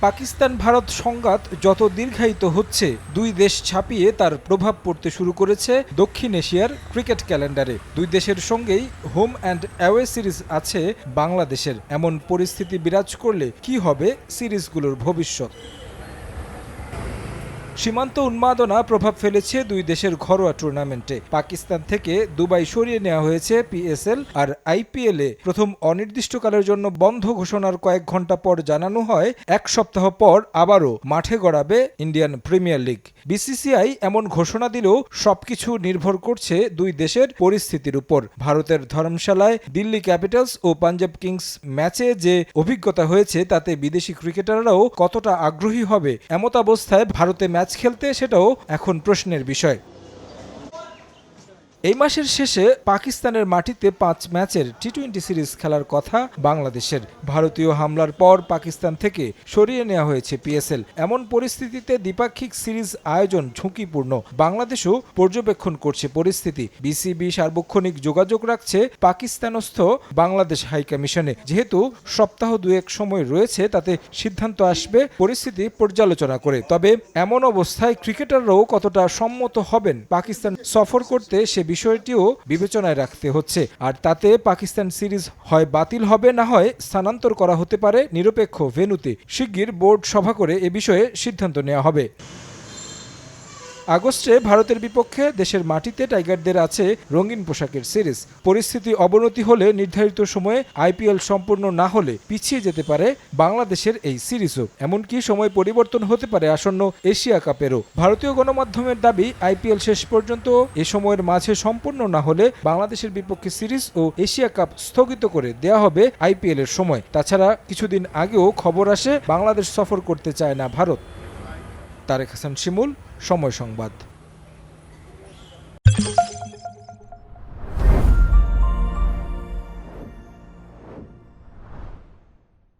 পাকিস্তান ভারত সংঘাত যত দীর্ঘায়িত হচ্ছে, দুই দেশ ছাপিয়ে তার প্রভাব পড়তে শুরু করেছে দক্ষিণ এশিয়ার ক্রিকেট ক্যালেন্ডারে। দুই দেশের সঙ্গেই হোম অ্যান্ড অ্যাওয়ে সিরিজ আছে বাংলাদেশের। এমন পরিস্থিতি বিরাজ করলে কি হবে সিরিজগুলোর ভবিষ্যৎ? সীমান্ত উন্মাদনা প্রভাব ফেলেছে দুই দেশের ঘরোয়া টুর্নামেন্টে। পাকিস্তান থেকে দুবাই সরিয়ে নেওয়া হয়েছে পিএসএল, আর আইপিএলে প্রথম অনির্দিষ্টকালের জন্য বন্ধ ঘোষণার কয়েক ঘন্টা পর জানানো হয় এক সপ্তাহ পর আবারও মাঠে গড়াবে ইন্ডিয়ান প্রিমিয়ার লিগ। বিসিসিআই এমন ঘোষণা দিলেও সবকিছু নির্ভর করছে দুই দেশের পরিস্থিতির উপর। ভারতের ধর্মশালায় দিল্লি ক্যাপিটালস ও পাঞ্জাব কিংস ম্যাচে যে অভিজ্ঞতা হয়েছে তাতে বিদেশি ক্রিকেটাররাও কতটা আগ্রহী হবে এমতাবস্থায় ভারতে ম্যাচ খেলতে, সেটাও এখন প্রশ্নের বিষয়। এই মাসের শেষে পাকিস্তানের মাটিতে 5 ম্যাচের টি-20 সিরিজ খেলার কথা বাংলাদেশের। ভারতীয় হামলার পর পাকিস্তান থেকে সরিয়ে নেওয়া হয়েছে পিএসএল। এমন পরিস্থিতিতে দ্বিপাক্ষিক সিরিজ আয়োজন ঝুঁকিপূর্ণ। বাংলাদেশও পর্যবেক্ষণ করছে পরিস্থিতি। বিসিবি সার্বক্ষণিক যোগাযোগ রাখছে পাকিস্তানস্থ বাংলাদেশ হাইকমিশনে। যেহেতু সপ্তাহ দুয়েক সময় রয়েছে, তাতে সিদ্ধান্ত আসবে পরিস্থিতি পর্যালোচনা করে। তবে এমন অবস্থায় ক্রিকেটাররাও কতটা সম্মত হবেন পাকিস্তান সফর করতে, সে বিষয়টিও বিবেচনায় রাখতে হচ্ছে। আর তাতে পাকিস্তান সিরিজ হয় বাতিল হবে, না হয় স্থানান্তর করা হতে পারে নিরপেক্ষ ভেন্যুতে। শিগগির বোর্ড সভা করে এ বিষয়ে সিদ্ধান্ত নেওয়া হবে। আগস্টে ভারতের বিপক্ষে দেশের মাটিতে টাইগারদের আছে রঙিন পোশাকের সিরিজ। পরিস্থিতি অবনতি হলে নির্ধারিত সময়ে আইপিএল সম্পূর্ণ না হলে পিছিয়ে যেতে পারে বাংলাদেশের এই সিরিজও। এমনকি সময় পরিবর্তন হতে পারে আসন্ন এশিয়া কাপেরও। ভারতীয় গণমাধ্যমের দাবি, আইপিএল শেষ পর্যন্ত এ সময়ের মাঝে সম্পূর্ণ না হলে বাংলাদেশের বিপক্ষে সিরিজ ও এশিয়া কাপ স্থগিত করে দেয়া হবে আইপিএল এর সময়। তাছাড়া কিছুদিন আগেও খবর আসে বাংলাদেশ সফর করতে চায় না ভারত। তারেক হাসান শিমুল, সময় সংবাদ।